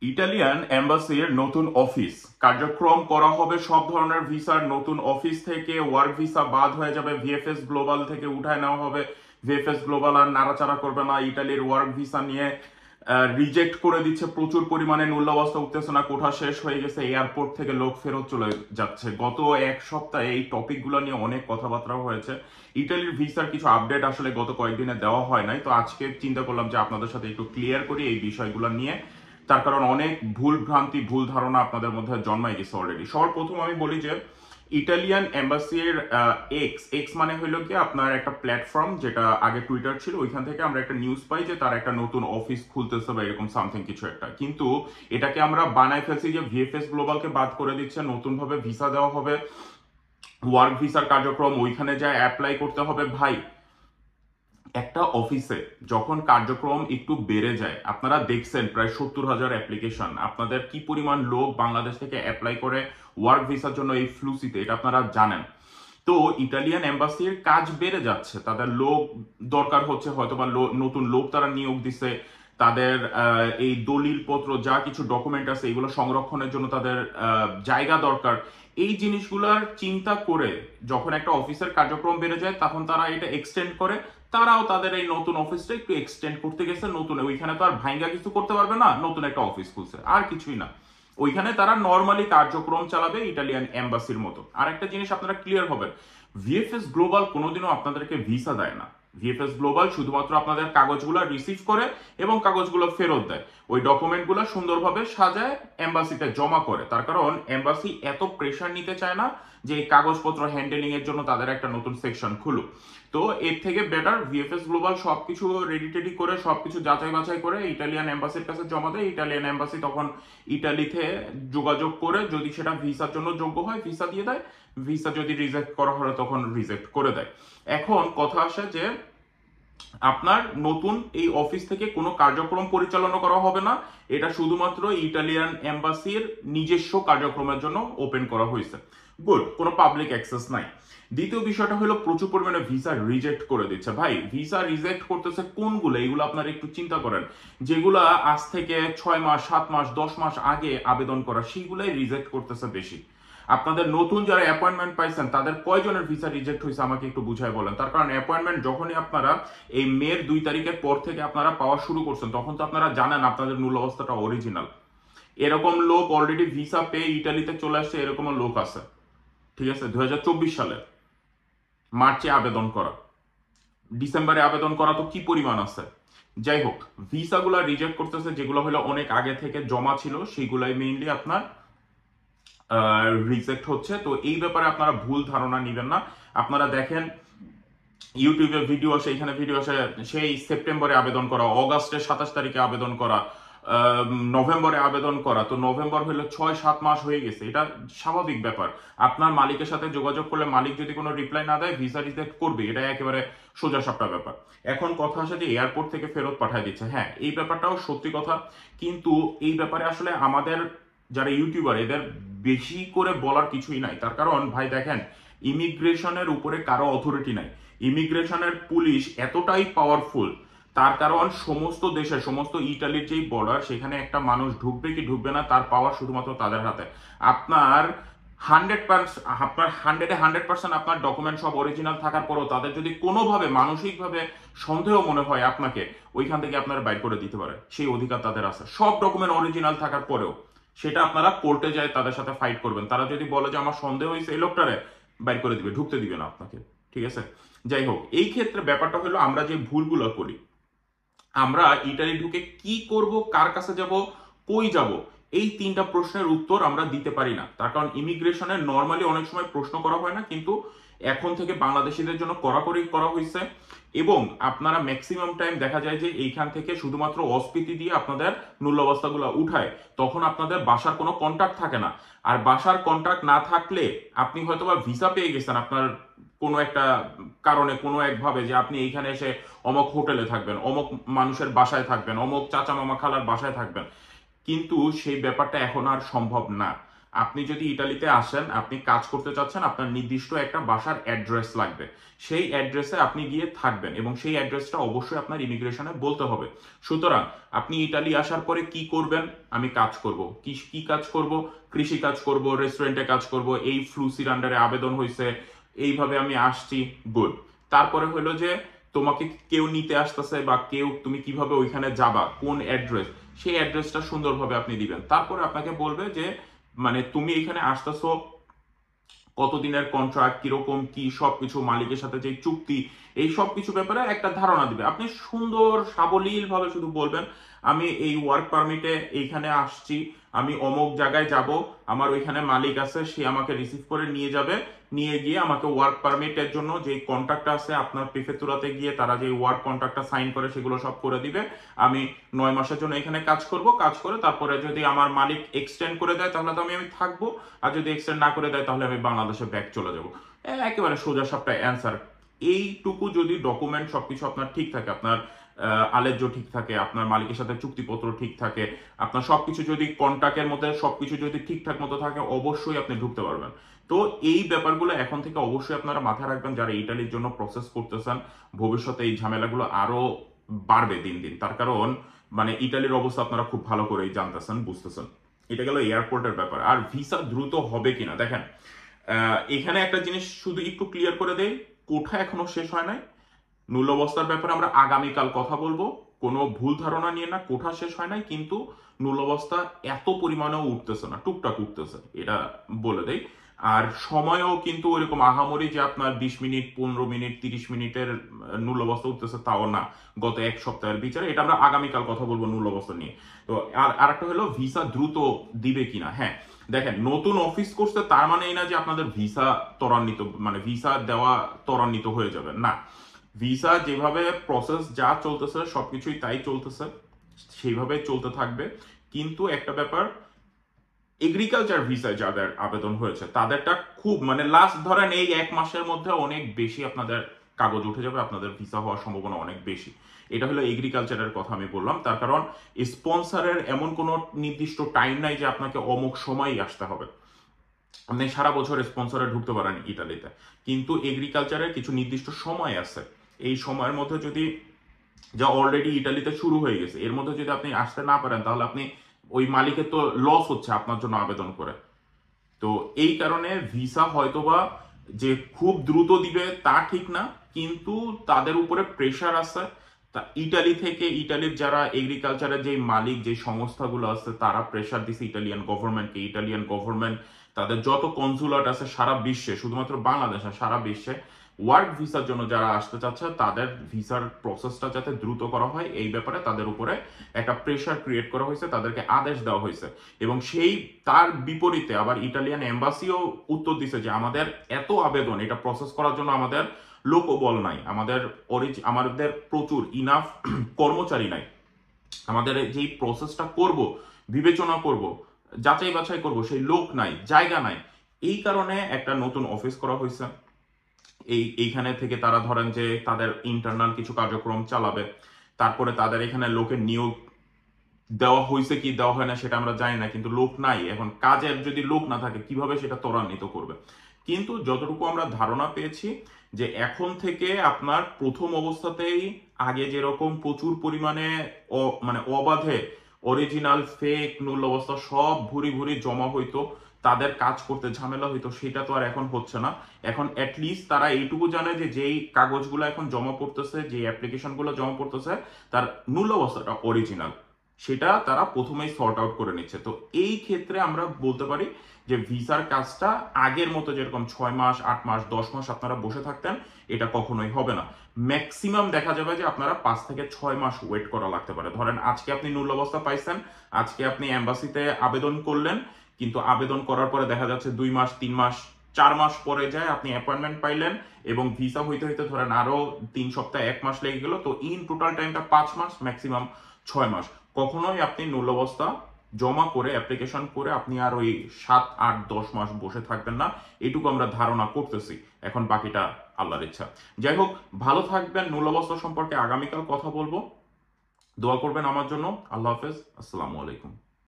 Italian এম্বাসির নতুন office কার্যক্রম করা হবে সব ধরনের ভিসার নতুন অফিস থেকে ওয়ার্ক ভিসা বাদ হয়ে যাবে ভিএফএস গ্লোবাল থেকে উঠায় নেওয়া হবে ভিএফএস গ্লোবাল আর নাড়াচাড়া করবে না ইটালির ওয়ার্ক ভিসা নিয়ে রিজেক্ট করে দিচ্ছে প্রচুর পরিমাণে মূল্যাবস্থা উঠতেছে না কোঠা শেষ হয়ে গেছে এয়ারপোর্ট থেকে লোক ফেরত চলে যাচ্ছে গত এক সপ্তাহে এই টপিকগুলো নিয়ে অনেক কথাবার্তা হয়েছে ইটালির ভিসার কিছু আপডেট আসলে গত কয়েকদিনে দেওয়া হয় নাই তো আজকে চিন্তা করলাম যে আপনাদের সাথে একটু ক্লিয়ার করি এই বিষয়গুলো নিয়ে তার কারণ অনেক ভুল ভ্রান্তি ভুল ধারণা আপনাদের মধ্যে জন্মাই গেছে অলরেডি সবার প্রথম আমি বলি যে ইটালিয়ান এম্বাসির এক্স এক্স মানে হলো কি আপনার একটা প্ল্যাটফর্ম যেটা আগে টুইটার ছিল ওইখান থেকে আমরা একটা নিউজ পাই যে তার একটা নতুন অফিস খুলতেছে বা এরকম সামথিং কিছু একটা কিন্তু এটাকে আমরা বানাই ফেলছি যে ভিএফএস গ্লোবালকে বাদ করে দিচ্ছে নতুন ভাবে ভিসা দেওয়া হবে ওয়ার্ক ভিসার কার্যক্রম ওইখানে যায় অ্যাপ্লাই করতে হবে ভাই একটা অফিসে যখন কার্যক্রম একটু বেড়ে যায় আপনারা দেখছেন প্রায় 70,000 অ্যাপ্লিকেশন আপনাদের কি পরিমাণ লোক বাংলাদেশ থেকে অ্যাপ্লাই করে ওয়ার্ক ভিসার জন্য এই ফ্লুসিতে এটা আপনারা জানেন তো ইটালিয়ান এম্বাসির কাজ বেড়ে যাচ্ছে তাদের লোক দরকার হচ্ছে হয়তো বা নতুন লোক তারা নিয়োগ দিছে তাদের এই দলিল পত্র যা কিছু ডকুমেন্ট আছে এগুলো সংরক্ষণের জন্য তাদের জায়গা দরকার এই জিনিসগুলার চিন্তা করে যখন একটা অফিসের কার্যক্রম বেড়ে যায় তখন তারা এটা এক্সটেন্ড করে তারাও তাদের এই নতুন অফিসটা একটু এক্সটেন্ড করতে গেছে নতুন ওইখানে তো আর ভাইঙ্গা কিছু করতে পারবে না নতুন একটা অফিস খুলছে আর কিছুই না ওইখানে তারা নর্মালি কার্যক্রম চালাবে ইটালিয়ান এম্বাসির মতো আর একটা জিনিস আপনারা ক্লিয়ার হবেন ভিএফএস গ্লোবাল কোনোদিনও আপনাদেরকে ভিসা দেয় না ভিএফএস গ্লোবাল শুধুমাত্র আপনাদের কাগজগুলো রিসিভ করে এবং কাগজগুলো ফেরত দেয় ওই ডকুমেন্টগুলো সুন্দরভাবে সাজায় এম্বাসিতে জমা করে তার কারণ এম্বাসি এত প্রেশার নিতে চায় না যে এই কাগজপত্র হ্যান্ডেলিং এর জন্য তাদের একটা নতুন সেকশন খুলুক তো এর থেকে বেটার ভিএফএস গ্লোবাল সবকিছু রেডি টেডি করে সবকিছু যাচাই বাছাই করে ইটালিয়ান এম্বাসির কাছে জমা দেয় ইটালিয়ান এম্বাসি তখন ইটালিতে যোগাযোগ করে যদি সেটা ভিসার জন্য যোগ্য হয় ভিসা দিয়ে দেয় ভিসা যদি রিজেক্ট করা হয় তখন রিজেক্ট করে দেয় এখন কথা আসে যে আপনার নতুন এই অফিস থেকে কোনো কার্যক্রম পরিচালনা করা হবে না এটা শুধুমাত্র ইটালিয়ান এম্বাসির নিজস্ব কার্যক্রমের জন্য ওপেন করা হয়েছে গুড কোনো পাবলিক অ্যাক্সেস নাই দ্বিতীয় বিষয়টা হলো প্রচুর পরিমাণে ভিসা রিজেক্ট করে দিচ্ছে ভাই ভিসা রিজেক্ট করতেছে কোনগুলো এগুলো আপনারা একটু চিন্তা করেন যেগুলো আজ থেকে 6 মাস 7 মাস 10 মাস আগে আবেদন করা সেইগুলাই রিজেক্ট করতেছে বেশি আপনাদের নতুন যারা অ্যাপয়েন্টমেন্ট পাইছেন তাদের কয়জনের ভিসা রিজেক্ট হয়েছে আমাকে একটু বুঝাই বলেন তার কারণ অ্যাপয়েন্টমেন্ট যখনই আপনারা এই মের 2 তারিখের পর থেকে আপনারা পাওয়া শুরু করছেন তখন তো আপনারা জানেন আপনাদের মূল অবস্থাটা অরিজিনাল এরকম লোক অলরেডি ভিসা পেয়ে ইটালিতে চলে আসছে এরকম লোক আছে ঠিক আছে 2024 সালে মার্চে আবেদন করা ডিসেম্বরে আবেদন করা তো কি পরিমাণ আছে যাই হোক ভিসাগুলো রিজেক্ট করতেছে যেগুলো হলো অনেক আগে থেকে জমা ছিল সেইগুলাই মেইনলি আপনার রিজেক্ট হচ্ছে তো এই ব্যাপারে আপনারা ভুল ধারণা নেবেন না আপনারা দেখেন ইউটিউবে ভিডিও আসে এখানে ভিডিও আসে সেই সেপ্টেম্বরে আবেদন করা অগাস্টের 27 তারিখে আবেদন করা নভেম্বরে আবেদন করা তো নভেম্বর হলো 6-7 মাস হয়ে গেছে এটা স্বাভাবিক ব্যাপার আপনার মালিকের সাথে যোগাযোগ করলে মালিক যদি কোনো রিপ্লাই না দেয় ভিসা রিজেক্ট করবে এটা একেবারে সোজা সাপটা ব্যাপার এখন কথা আসে যে এয়ারপোর্ট থেকে ফেরত পাঠিয়ে দিচ্ছে হ্যাঁ এই ব্যাপারটাও সত্যি কথা কিন্তু এই ব্যাপারে আসলে আমাদের যারা ইউটিউবার এদের বেশি করে বলার কিছুই নাই তার কারণ ভাই দেখেন ইমিগ্রেশনের উপরে কারো অথরিটি নাই ইমিগ্রেশনের পুলিশ এতটাই পাওয়ারফুল তার কারণ সমস্ত দেশে সমস্ত ইটালির যেই বর্ডার সেখানে একটা মানুষ ঢুকবে কি ঢুকবে না তার পাওয়ার শুধুমাত্র তাদের হাতে আপনার 100% আপনার ডকুমেন্ট সব অরিজিনাল থাকার পরও তাদের যদি কোনোভাবে মানসিকভাবে সন্দেহ মনে হয় আপনাকে ওইখান থেকে আপনারা বাইর করে দিতে পারে সেই অধিকার তাদের আছে সব ডকুমেন্ট অরিজিনাল থাকার পরেও সেটা আপনারা কোর্টে যায় তাদের সাথে ফাইট করবেন তারা যদি বলে যে আমার সন্দেহ হয়েছে এই লোকটারে বাইর করে দিবে ঢুকতে দিবে না আপনাকে ঠিক আছে যাই হোক এই ক্ষেত্রে ব্যাপারটা হলো আমরা যে ভুলগুলো করি আমরা ইটালি ঢুকে কি করব কার কাছে যাব কই যাব এই 3টা প্রশ্নের উত্তর আমরা দিতে পারি না তার কারণ ইমিগ্রেশনের নর্মালি অনেক সময় প্রশ্ন করা হয় না কিন্তু এখন থেকে বাংলাদেশিদের জন্য কড়াকড়ি করা হয়েছে এবং আপনারা ম্যাক্সিমাম টাইম দেখা যায় যে এইখান থেকে শুধুমাত্র অস্ফীতি দিয়ে আপনাদের মূল্য অবস্থাগুলো উঠায় তখন আপনাদের বাসার কোনো কন্ট্যাক্ট থাকে না আর বাসার কন্ট্যাক্ট না থাকলে আপনি হয়তোবা ভিসা পেয়ে গেছেন আপনার কোনো একটা কারণে কোনো একভাবে যে আপনি এইখানে এসে অমক হোটেলে থাকবেন অমক মানুষের বাসায় থাকবেন অমক চাচা মামা খালার বাসায় থাকবেন কিন্তু সেই ব্যাপারটা এখন আর সম্ভব না আপনি যদি ইটালিতে আসেন, আপনি কাজ করতে চাচ্ছেন, আপনার নির্দিষ্ট একটা বাসার অ্যাড্রেস লাগবে। সেই অ্যাড্রেসে আপনি গিয়ে থাকবেন এবং সেই অ্যাড্রেসটা অবশ্যই আপনার ইমিগ্রেশনে বলতে হবে। সুতরাং আপনি ইটালি আসার পরে কি করবেন? আমি কাজ করব। কি কি কাজ করব? কৃষি কাজ করব, রেস্টুরেন্টে কাজ করব, এই ফ্লুসির আন্ডারে আবেদন হয়েছে, এইভাবে আমি আসছি, গুড। তারপরে হলো যে তোমাকে কেউ নিতে আসতেছে বা কেউ, তুমি কিভাবে ওইখানে যাবা, কোন অ্যাড্রেস, সেই অ্যাড্রেসটা সুন্দরভাবে আপনি দিবেন। তারপরে আপনাকে বলবে যে মানে তুমি এখানে আসতেছো, কতদিনের কন্ট্রাক্ট, কিরকম কি, সবকিছু, মালিকের সাথে যে চুক্তি, এই সব কিছু ব্যাপারে একটা ধারণা দিবে। আপনি সুন্দর সাবলীল ভাবে শুধু বলবেন আমি এই ওয়ার্ক পারমিটে এইখানে আসছি, আমি অমুক জায়গায় যাব, আমার ওইখানে মালিক আছে, সে আমাকে রিসিভ করে নিয়ে যাবে, নিয়ে গিয়ে আমাকে ওয়ার্ক পারমিটের জন্য যে কন্ট্রাক্ট আছে আপনার প্রিফেক্টুরাতে গিয়ে তারা যে ওয়ার্ক কন্ট্রাক্টটা সাইন করে সেগুলো সব করে দিবে। আমি 9 মাসের জন্য এখানে কাজ করব, কাজ করে তারপরে যদি আমার মালিক এক্সটেন্ড করে দেয় তাহলে তো আমি থাকবো, আর যদি এক্সটেন্ড না করে দেয় তাহলে আমি বাংলাদেশে ব্যাক চলে যাব। একেবারে সোজা সাপটা অ্যান্সার। এইটুকু যদি ডকুমেন্ট সবকিছু আপনার ঠিক থাকে, আপনার আলেজ্য ঠিক থাকে, আপনার মালিকের সাথে চুক্তিপত্র ঠিক থাকে, আপনার সবকিছু যদি কন্ট্রাক্টের মধ্যে সবকিছু যদি ঠিকঠাক মতো থাকে, অবশ্যই আপনি ঢুকতে পারবেন। তো এই ব্যাপারগুলো এখন থেকে অবশ্যই আপনারা মাথায় রাখবেন যারা ইটালির জন্য প্রসেস করতেছেন। ভবিষ্যতে এই ঝামেলাগুলো আরো বাড়বে দিন দিন, তার কারণ মানে ইটালির অবস্থা আপনারা খুব ভালো করেই জানতেছেন, বুঝতেছেন। এটা গেল এয়ারপোর্টের ব্যাপার। আর ভিসা দ্রুত হবে কিনা দেখেন, এখানে একটা জিনিস শুধু একটু ক্লিয়ার করে দেই, কোঠা এখনো শেষ হয় নাই। মূল অবস্থার ব্যাপারে আমরা আগামীকাল কথা বলবো, কোনো ভুল ধারণা নিয়ে না, কোঠা শেষ হয় নাই, কিন্তু মূল অবস্থা এত পরিমাণেও উঠতেছে না, টুকটাক উঠতেছে, এটা বলে দেই। আর সময়ও কিন্তু ওইরকম আহামরি যে আপনার 20 মিনিট, 15 মিনিট, 30 মিনিটের মূল অবস্থা উঠতেছে তাও না, গত এক সপ্তাহের বিচারে। এটা আমরা আগামীকাল কথা বলবো মূল অবস্থা নিয়ে। তো আর একটা হলো ভিসা দ্রুত দিবে কিনা। হ্যাঁ দেখেন, নতুন অফিস করছে তার মানে এই না যে আপনাদের ভিসা ত্বরান্বিত, মানে ভিসা দেওয়া ত্বরান্বিত হয়ে যাবে না। ভিসা যেভাবে প্রসেস যা চলতেছে সবকিছুই তাই চলতেছে, সেইভাবে চলতে থাকবে। কিন্তু একটা ব্যাপার, এগ্রিকালচার ভিসায় যাদের আবেদন হয়েছে তাদেরটা খুব মানে লাস্ট ধরেন এই 1 মাসের মধ্যে অনেক বেশি আপনাদের কাগজ উঠে যাবে, আপনাদের ভিসা হওয়ার সম্ভাবনা অনেক বেশি। এটা হলো এগ্রিকালচারের কথা আমি বললাম। তার কারণ স্পন্সরের এমন কোনো নির্দিষ্ট টাইম নাই যে আপনাকে অমুক সময়ই আসতে হবে। আপনি সারা বছর স্পন্সরে ঢুকতে পারেন ইতালিতে, কিন্তু এগ্রিকালচারের কিছু নির্দিষ্ট সময় আছে। এই সময়ের মধ্যে যদি, যা অলরেডি ইটালিতে শুরু হয়ে গেছে, এর মধ্যে যদি আপনি আসতে না পারেন তাহলে আপনি, ওই মালিকের তো লস হচ্ছে আপনার জন্য আবেদন করে। তো এই কারণে ভিসা হয়তোবা যে খুব দ্রুত দিবে তা ঠিক না, কিন্তু তাদের উপরে প্রেশার আছে। তা ইটালি থেকে, ইটালির যারা এগ্রিকালচারের যে মালিক, যে সংস্থাগুলো আছে, তারা প্রেশার দিছে ইটালিয়ান গভর্নমেন্টকে। ইটালিয়ান গভর্নমেন্ট তাদের যত কনসুলেট আছে সারা বিশ্বে, শুধুমাত্র বাংলাদেশ না, সারা বিশ্বে ওয়ার্ক ভিসার জন্য যারা আসতে চাচ্ছে তাদের ভিসার প্রসেসটা যাতে দ্রুত করা হয়, এই ব্যাপারে তাদের উপরে একটা প্রেশার ক্রিয়েট করা হয়েছে, তাদেরকে আদেশ দেওয়া হয়েছে। এবং সেই তার বিপরীতে আবার ইটালিয়ান এম্বাসিও উত্তর দিছে যে আমাদের এত আবেদন, এটা প্রসেস করার জন্য আমাদের লোকবল নাই, আমাদের প্রচুর ইনাফ কর্মচারী নাই, আমাদের যেই প্রসেসটা করব, বিবেচনা করব, যাচাই বাছাই করব, সেই লোক নাই, জায়গা নাই। এই কারণে একটা নতুন অফিস করা হয়েছে। এইখানে থেকে তারা ধরেন যে তাদের ইন্টারনাল কিছু কার্যক্রম চালাবে, তারপরে তাদের এখানে লোকের নিয়োগ দেওয়া হয়েছে কি দেওয়া হয় না সেটা আমরা জানি না, কিন্তু লোক নাই। এখন কাজের যদি লোক না থাকে কিভাবে সেটা ত্বরান্বিত করবে? কিন্তু যতটুকু আমরা ধারণা পেয়েছি যে এখন থেকে আপনার প্রথম অবস্থাতেই আগে যেরকম প্রচুর পরিমাণে মানে অবাধে অরিজিনাল ফেক নুল অবস্থা সব ভুরি ভুরি জমা হইতো, তাদের কাজ করতে ঝামেলা হইতো, সেটা তো আর এখন হচ্ছে না। এখন অ্যাটলিস্ট তারা এইটুকু জানে যে যেই কাগজগুলো এখন জমা পড়তেছে, যে অ্যাপ্লিকেশনগুলো জমা পড়তেছে, তার নুল অবস্থাটা অরিজিনাল, সেটা তারা প্রথমেই সর্ট আউট করে নিচ্ছে। তো এই ক্ষেত্রে আমরা বলতে পারি যে ভিসার কাজটা আগের মতো যেরকম 6 মাস, 8 মাস, 10 মাস আপনারা বসে থাকতেন, এটা কখনোই হবে না। ম্যাক্সিমাম দেখা যাবে যে আপনারা 5 থেকে 6 মাস ওয়েট করা লাগতে পারে। ধরেন আজকে আপনি নুল অবস্থা পাইছেন, আজকে আপনি এম্বাসিতে আবেদন করলেন, কিন্তু আবেদন করার পরে দেখা যাচ্ছে 2 মাস, 3 মাস, 4 মাস পরে যায় আপনি অ্যাপয়েন্টমেন্ট পাইলেন, এবং ভিসা হইতে হইতে ধরেন আরো 3 সপ্তাহ, 1 মাস লেগে গেল। তো ইন টোটাল টাইমটা 5 মাস, ম্যাক্সিমাম 6 মাস। কখনোই আপনি নুল অবস্থা জমা করে, অ্যাপ্লিকেশন করে আপনি আর ওই 7, 8, 10 মাস বসে থাকবেন না, এটুকু আমরা ধারণা করতেছি। এখন বাকিটা আল্লাহর ইচ্ছা। যাই হোক, ভালো থাকবেন। নুল অবস্থা সম্পর্কে আগামীকাল কথা বলবো। দোয়া করবেন আমার জন্য। আল্লাহ হাফেজ, আসসালামু আলাইকুম।